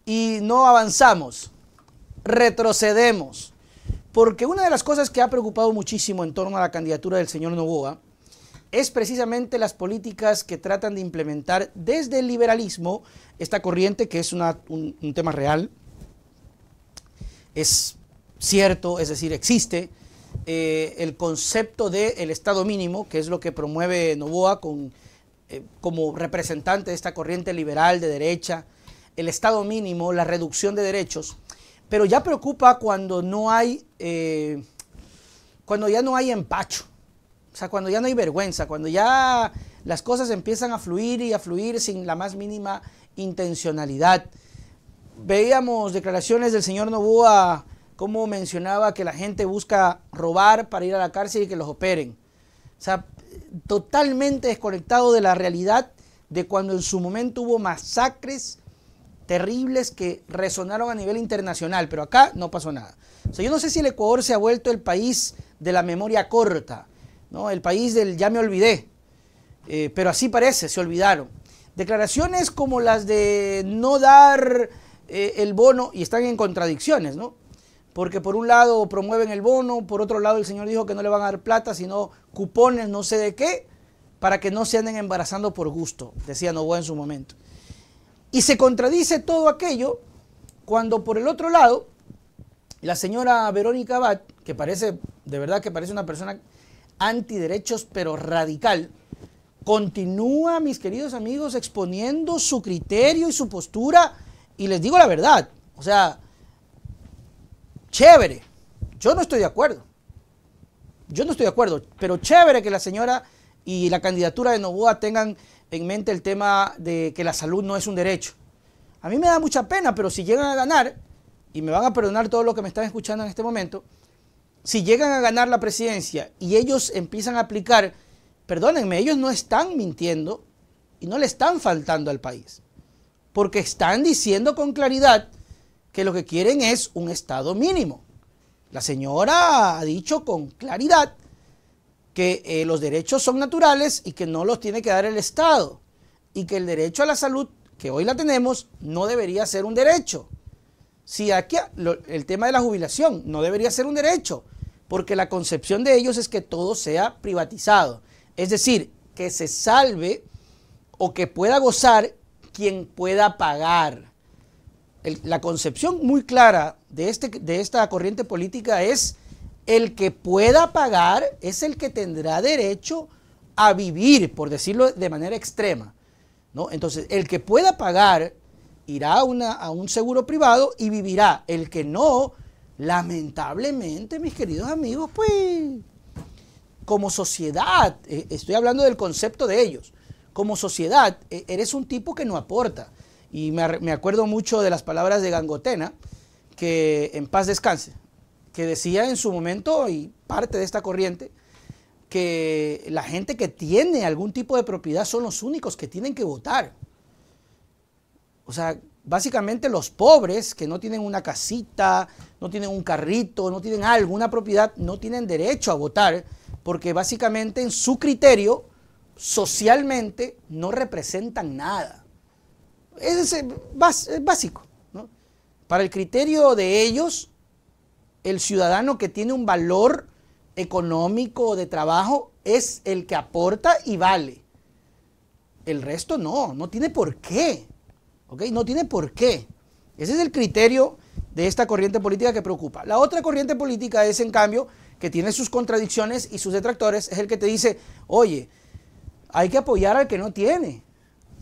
y no avanzamos, retrocedemos. Porque una de las cosas que ha preocupado muchísimo en torno a la candidatura del señor Noboa es precisamente las políticas que tratan de implementar desde el liberalismo esta corriente, que es un tema real, es cierto, es decir, existe el concepto del Estado mínimo, que es lo que promueve Noboa como representante de esta corriente liberal de derecha, el Estado mínimo, la reducción de derechos, pero ya preocupa cuando no hay, cuando ya no hay empacho. O sea, cuando ya no hay vergüenza, cuando ya las cosas empiezan a fluir y a fluir sin la más mínima intencionalidad. Veíamos declaraciones del señor Noboa, como mencionaba que la gente busca robar para ir a la cárcel y que los operen. O sea, totalmente desconectado de la realidad de cuando en su momento hubo masacres terribles que resonaron a nivel internacional, pero acá no pasó nada. O sea, yo no sé si el Ecuador se ha vuelto el país de la memoria corta, ¿no? El país del ya me olvidé, pero así parece, se olvidaron. Declaraciones como las de no dar el bono, y están en contradicciones, ¿no? Porque por un lado promueven el bono, por otro lado el señor dijo que no le van a dar plata, sino cupones no sé de qué, para que no se anden embarazando por gusto, decía Noboa en su momento. Y se contradice todo aquello cuando por el otro lado la señora Verónica Abad, que parece, de verdad que parece una persona antiderechos pero radical, continúa, mis queridos amigos, exponiendo su criterio y su postura, y les digo la verdad, o sea, chévere, yo no estoy de acuerdo, pero chévere que la señora y la candidatura de Noboa tengan en mente el tema de que la salud no es un derecho. A mí me da mucha pena, pero si llegan a ganar, y me van a perdonar todos los que me están escuchando en este momento, si llegan a ganar la presidencia y ellos empiezan a aplicar, perdónenme, ellos no están mintiendo y no le están faltando al país, porque están diciendo con claridad que lo que quieren es un Estado mínimo. La señora ha dicho con claridad que los derechos son naturales y que no los tiene que dar el Estado, y que el derecho a la salud, que hoy la tenemos, no debería ser un derecho. Si aquí el tema de la jubilación no debería ser un derecho, porque la concepción de ellos es que todo sea privatizado, es decir, que se salve o que pueda gozar quien pueda pagar. La concepción muy clara de esta corriente política es: el que pueda pagar es el que tendrá derecho a vivir, por decirlo de manera extrema, ¿no? Entonces, el que pueda pagar irá a un seguro privado y vivirá. El que no, lamentablemente, mis queridos amigos, pues, como sociedad, estoy hablando del concepto de ellos, como sociedad, eres un tipo que no aporta. Y me acuerdo mucho de las palabras de Gangotena, que en paz descanse, que decía en su momento, y parte de esta corriente, que la gente que tiene algún tipo de propiedad son los únicos que tienen que votar. O sea, básicamente los pobres que no tienen una casita, no tienen un carrito, no tienen alguna propiedad, no tienen derecho a votar, porque básicamente en su criterio, socialmente, no representan nada. Es básico, ¿no? Para el criterio de ellos, el ciudadano que tiene un valor económico o de trabajo es el que aporta y vale. El resto no tiene por qué. ¿Ok? No tiene por qué. Ese es el criterio de esta corriente política que preocupa. La otra corriente política es, en cambio, que tiene sus contradicciones y sus detractores, es el que te dice: oye, hay que apoyar al que no tiene.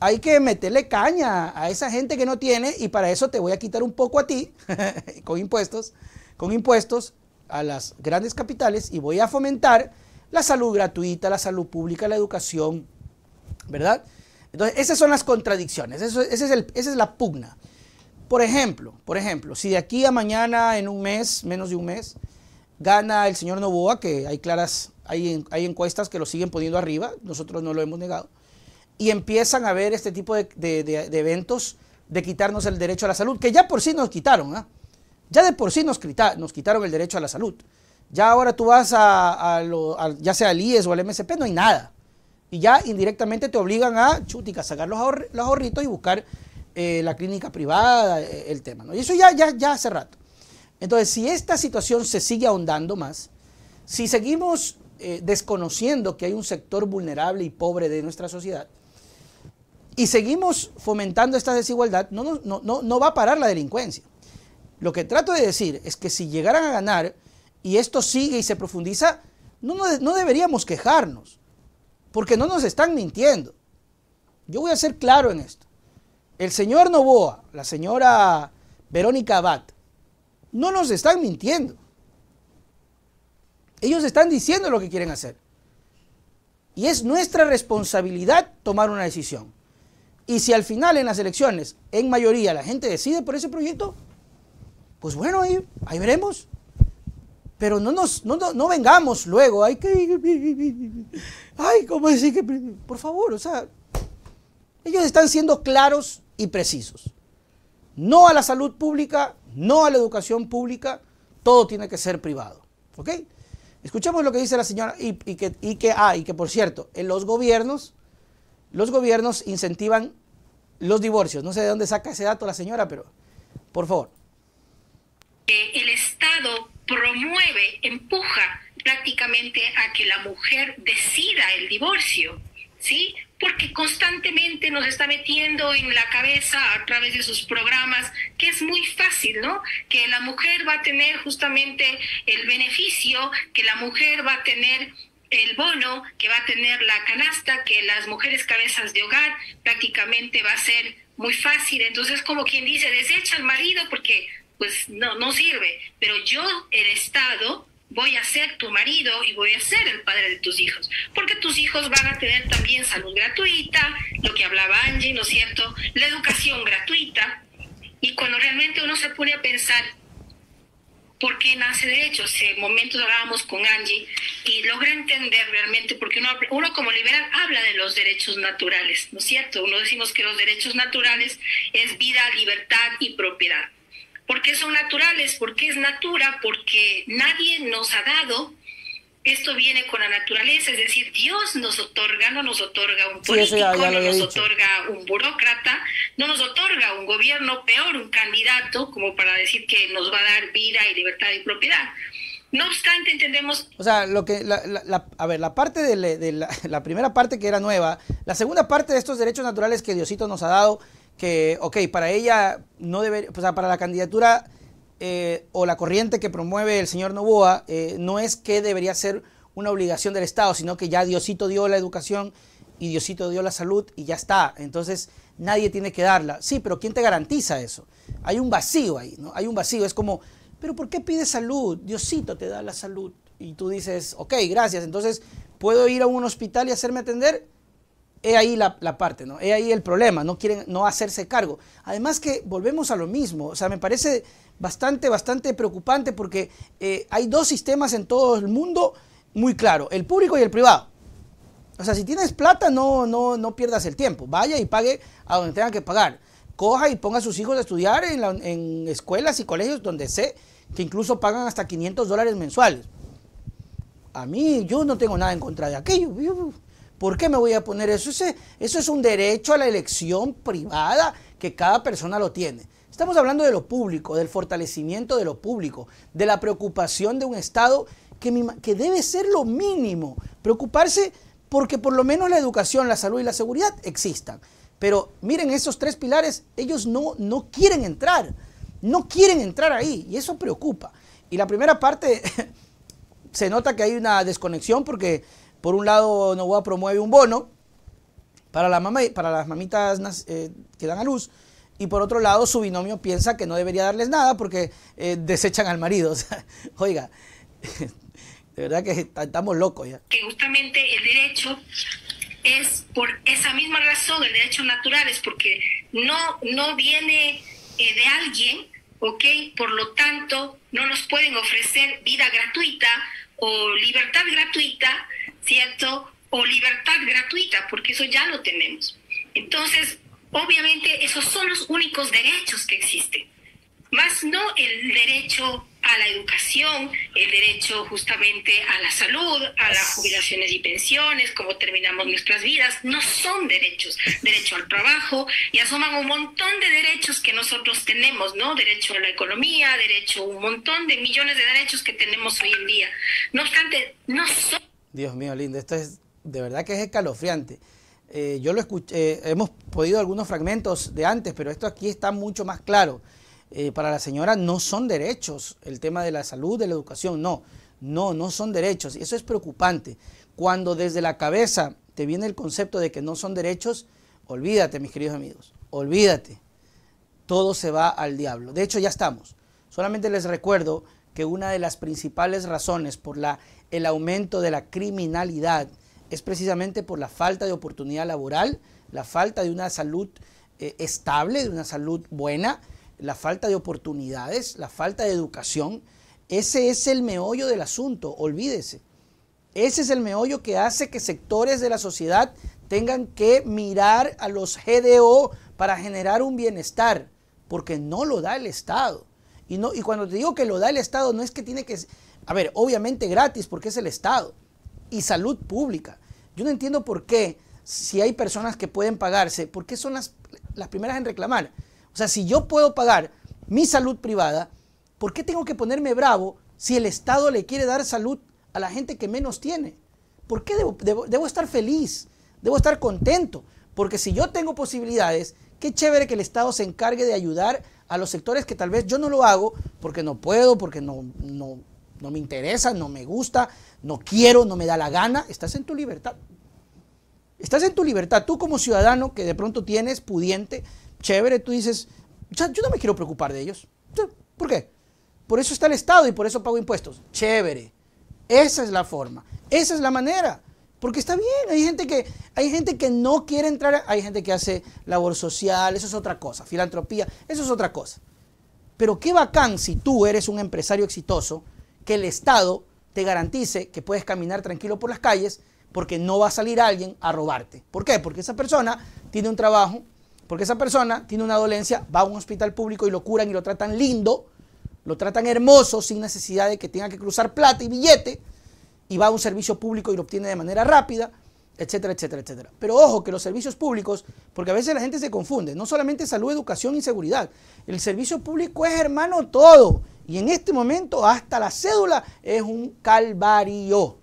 Hay que meterle caña a esa gente que no tiene, y para eso te voy a quitar un poco a ti, con impuestos a las grandes capitales, y voy a fomentar la salud gratuita, la salud pública, la educación, ¿verdad? Entonces, esas son las contradicciones, esa es la pugna. Por ejemplo, si de aquí a mañana, en un mes, menos de un mes, gana el señor Noboa, que hay encuestas que lo siguen poniendo arriba, nosotros no lo hemos negado, y empiezan a ver este tipo de eventos de quitarnos el derecho a la salud, que ya por sí nos quitaron, ¿eh? Ya de por sí nos quitaron el derecho a la salud. Ya ahora tú vas ya sea al IES o al MSP, no hay nada. Y ya indirectamente te obligan a sacar los ahorritos y buscar la clínica privada, el tema, ¿no? Y eso ya hace rato. Entonces, si esta situación se sigue ahondando más, si seguimos desconociendo que hay un sector vulnerable y pobre de nuestra sociedad, y seguimos fomentando esta desigualdad, no va a parar la delincuencia. Lo que trato de decir es que si llegaran a ganar y esto sigue y se profundiza, no deberíamos quejarnos, porque no nos están mintiendo. Yo voy a ser claro en esto. El señor Noboa, la señora Verónica Abad, no nos están mintiendo. Ellos están diciendo lo que quieren hacer. Y es nuestra responsabilidad tomar una decisión. Y si al final en las elecciones, en mayoría, la gente decide por ese proyecto, pues bueno, ahí veremos. Pero no vengamos luego, ¿cómo decir que? Por favor, o sea, ellos están siendo claros y precisos. No a la salud pública, no a la educación pública, todo tiene que ser privado. ¿Ok? Escuchemos lo que dice la señora y que por cierto, en los gobiernos incentivan los divorcios. No sé de dónde saca ese dato la señora, pero por favor. El Estado promueve, empuja prácticamente a que la mujer decida el divorcio, ¿sí? Porque constantemente nos está metiendo en la cabeza a través de sus programas que es muy fácil, ¿no? Que la mujer va a tener justamente el beneficio, que la mujer va a tener el bono, que va a tener la canasta, que las mujeres cabezas de hogar prácticamente va a ser muy fácil. Entonces, como quien dice, desecha al marido porque pues no sirve. Pero yo, el Estado, voy a ser tu marido y voy a ser el padre de tus hijos. Porque tus hijos van a tener también salud gratuita, lo que hablaba Angie, ¿no es cierto? La educación gratuita. Y cuando realmente uno se pone a pensar, ¿por qué nace derecho? Hace momentos hablábamos con Angie y logra entender realmente, porque uno como liberal habla de los derechos naturales, ¿no es cierto? Uno decimos que los derechos naturales es vida, libertad y propiedad. ¿Por qué son naturales? Porque es natura, porque nadie nos ha dado. Esto viene con la naturaleza, es decir, Dios nos otorga, no nos otorga un político, no nos otorga un burócrata, no nos otorga un gobierno, peor un candidato, como para decir que nos va a dar vida y libertad y propiedad. No obstante, entendemos... O sea, la parte de la primera parte que era nueva, la segunda parte de estos derechos naturales que Diosito nos ha dado, que, para ella no debe, o sea, para la candidatura o la corriente que promueve el señor Noboa, no es que debería ser una obligación del Estado, sino que ya Diosito dio la educación y Diosito dio la salud y ya está. Entonces nadie tiene que darla. Sí, pero ¿quién te garantiza eso? Hay un vacío ahí, ¿no? Hay un vacío. Es como, ¿pero por qué pides salud? Diosito te da la salud. Y tú dices, ok, gracias. Entonces, ¿puedo ir a un hospital y hacerme atender? He ahí la parte, ¿no? He ahí el problema, no quieren no hacerse cargo. Además que volvemos a lo mismo, o sea, me parece bastante preocupante porque hay dos sistemas en todo el mundo muy claro, el público y el privado. O sea, si tienes plata, no pierdas el tiempo, vaya y pague a donde tenga que pagar. Coja y ponga a sus hijos a estudiar en escuelas y colegios donde sé que incluso pagan hasta $500 mensuales. A mí, yo no tengo nada en contra de aquello. ¿Por qué me voy a poner eso? Eso es un derecho a la elección privada que cada persona lo tiene. Estamos hablando de lo público, del fortalecimiento de lo público, de la preocupación de un Estado que debe ser lo mínimo. Preocuparse porque por lo menos la educación, la salud y la seguridad existan. Pero miren, esos tres pilares, ellos no quieren entrar. No quieren entrar ahí y eso preocupa. Y la primera parte, se nota que hay una desconexión porque... Por un lado, Noboa promueve un bono para las mamitas que dan a luz. Y por otro lado, su binomio piensa que no debería darles nada porque desechan al marido. O sea, oiga, de verdad que estamos locos ya. Que justamente el derecho es por esa misma razón, el derecho natural es porque no viene de alguien, ¿ok? Por lo tanto, no nos pueden ofrecer vida gratuita o libertad gratuita, ¿cierto? O libertad gratuita, porque eso ya lo tenemos. Entonces, obviamente, esos son los únicos derechos que existen. Más no el derecho a la educación, el derecho justamente a la salud, a las jubilaciones y pensiones, cómo terminamos nuestras vidas, no son derechos. Derecho al trabajo, y asoman un montón de derechos que nosotros tenemos, ¿no? Derecho a la economía, derecho, un montón de millones de derechos que tenemos hoy en día. No obstante, no son... Dios mío, Linda, esto es de verdad que es escalofriante. Yo lo escuché, hemos podido algunos fragmentos de antes, pero esto aquí está mucho más claro. Para la señora no son derechos el tema de la salud, de la educación, no son derechos. Y eso es preocupante. Cuando desde la cabeza te viene el concepto de que no son derechos, olvídate, mis queridos amigos, olvídate. Todo se va al diablo. De hecho, ya estamos. Solamente les recuerdo que una de las principales razones por el aumento de la criminalidad es precisamente por la falta de oportunidad laboral, la falta de una salud estable, de una salud buena, la falta de oportunidades, la falta de educación. Ese es el meollo del asunto, olvídese. Ese es el meollo que hace que sectores de la sociedad tengan que mirar a los GDO para generar un bienestar, porque no lo da el Estado. Y cuando te digo que lo da el Estado, no es que tiene que... A ver, obviamente gratis, porque es el Estado. Y salud pública. Yo no entiendo por qué, si hay personas que pueden pagarse, ¿por qué son las primeras en reclamar? O sea, si yo puedo pagar mi salud privada, ¿por qué tengo que ponerme bravo si el Estado le quiere dar salud a la gente que menos tiene? ¿Por qué debo estar feliz? Debo estar contento. Porque si yo tengo posibilidades, qué chévere que el Estado se encargue de ayudar a los sectores que tal vez yo no lo hago porque no puedo, porque no me interesa, no me gusta, no quiero, no me da la gana. Estás en tu libertad. Estás en tu libertad. Tú como ciudadano que de pronto tienes, pudiente, chévere, tú dices, yo no me quiero preocupar de ellos. ¿Por qué? Por eso está el Estado y por eso pago impuestos. Chévere. Esa es la forma. Esa es la manera. Porque está bien. Hay gente que no quiere entrar. Hay gente que hace labor social. Eso es otra cosa. Filantropía. Eso es otra cosa. Pero qué bacán si tú eres un empresario exitoso, que el Estado te garantice que puedes caminar tranquilo por las calles porque no va a salir alguien a robarte. ¿Por qué? Porque esa persona tiene un trabajo, porque esa persona tiene una dolencia, va a un hospital público y lo curan y lo tratan lindo, lo tratan hermoso, sin necesidad de que tenga que cruzar plata y billete, y va a un servicio público y lo obtiene de manera rápida, etcétera, etcétera, etcétera. Pero ojo que los servicios públicos, porque a veces la gente se confunde, no solamente salud, educación y seguridad. El servicio público es, hermano, todo. Y en este momento hasta la cédula es un calvario.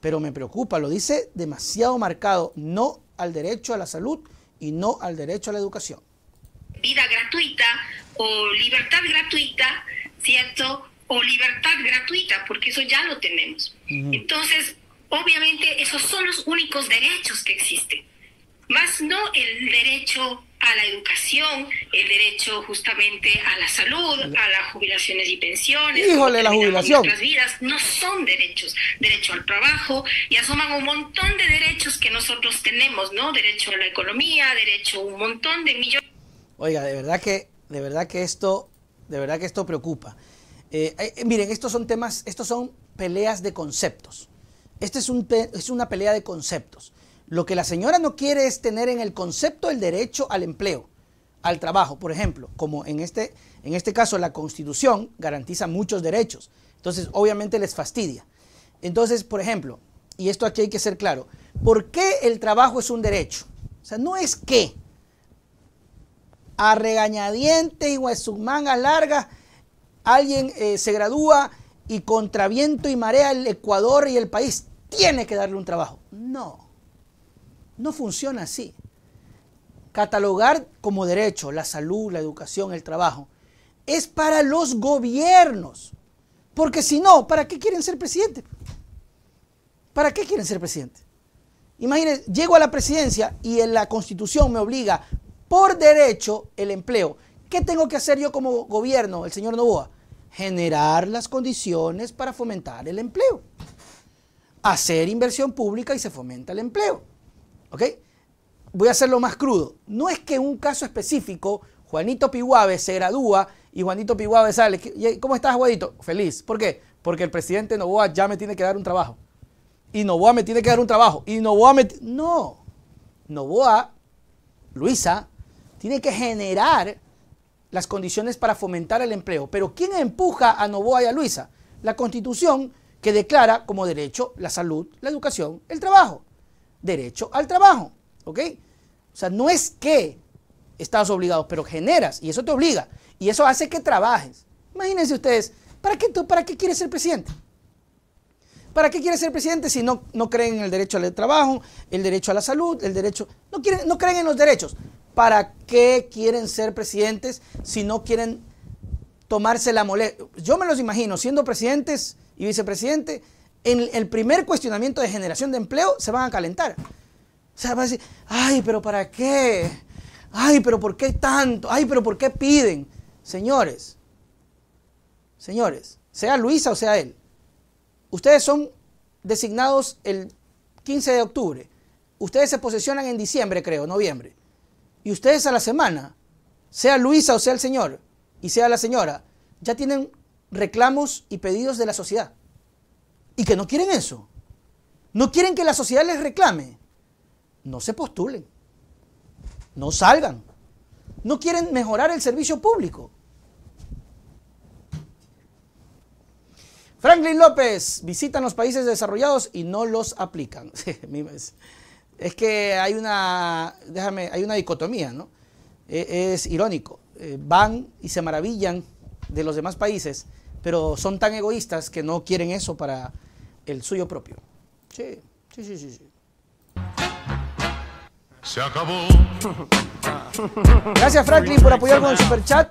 Pero me preocupa, lo dice demasiado marcado, no al derecho a la salud y no al derecho a la educación. Vida gratuita o libertad gratuita, ¿cierto? O libertad gratuita, porque eso ya lo tenemos. Entonces, obviamente, esos son los únicos derechos que existen. Más no el derecho a la educación, el derecho justamente a la salud, a las jubilaciones y pensiones. Híjole, la jubilación. Nuestras vidas no son derechos. Derecho al trabajo, y asoman un montón de derechos que nosotros tenemos, ¿no? Derecho a la economía, derecho a un montón de millones. Oiga, de verdad que esto preocupa. Miren, estos son peleas de conceptos. Es una pelea de conceptos. Lo que la señora no quiere es tener en el concepto el derecho al empleo, al trabajo, por ejemplo, como en este caso la Constitución garantiza muchos derechos. Entonces, obviamente les fastidia. Entonces, por ejemplo, y esto aquí hay que ser claro, ¿por qué el trabajo es un derecho? O sea, no es que a regañadientes y a sus mangas largas alguien se gradúa y contra viento y marea el Ecuador y el país tiene que darle un trabajo. No funciona así. Catalogar como derecho la salud, la educación, el trabajo, es para los gobiernos. Porque si no, ¿para qué quieren ser presidente? ¿Para qué quieren ser presidente? Imagínense, llego a la presidencia y en la Constitución me obliga por derecho el empleo. ¿Qué tengo que hacer yo como gobierno, el señor Noboa? Generar las condiciones para fomentar el empleo. Hacer inversión pública y se fomenta el empleo. ¿Ok? Voy a hacerlo más crudo. No es que en un caso específico Juanito Piguave se gradúa y Juanito Piguave sale. ¿Cómo estás, Juanito? Feliz. ¿Por qué? Porque el presidente Noboa ya me tiene que dar un trabajo. Y Noboa me tiene que dar un trabajo. Y Noboa No. Noboa, Luisa, tiene que generar las condiciones para fomentar el empleo. Pero ¿quién empuja a Noboa y a Luisa? La Constitución, que declara como derecho la salud, la educación, el trabajo. Derecho al trabajo, ¿ok? O sea, no es que estás obligado, pero generas, y eso te obliga, y eso hace que trabajes. Imagínense ustedes, ¿para qué quieres ser presidente? ¿Para qué quieres ser presidente si no creen en el derecho al trabajo, el derecho a la salud, el derecho... No creen en los derechos. ¿Para qué quieren ser presidentes si no quieren tomarse la molestia? Yo me los imagino siendo presidentes y vicepresidente, en el primer cuestionamiento de generación de empleo se van a calentar. O sea, van a decir, ay, pero ¿para qué? Ay, pero ¿por qué tanto? Ay, pero ¿por qué piden? Señores, sea Luisa o sea él, ustedes son designados el 15 de octubre. Ustedes se posesionan en diciembre, creo, noviembre. Y ustedes a la semana, sea Luisa o sea el señor, y sea la señora, ya tienen reclamos y pedidos de la sociedad. Y que no quieren eso. No quieren que la sociedad les reclame. No se postulen. No salgan. No quieren mejorar el servicio público. Franklin López, visitan los países desarrollados y no los aplican. Es que hay una dicotomía, ¿no? Es irónico. Van y se maravillan de los demás países, pero son tan egoístas que no quieren eso para el suyo propio. Sí. Se acabó. Gracias, Franklin, por apoyar con el superchat.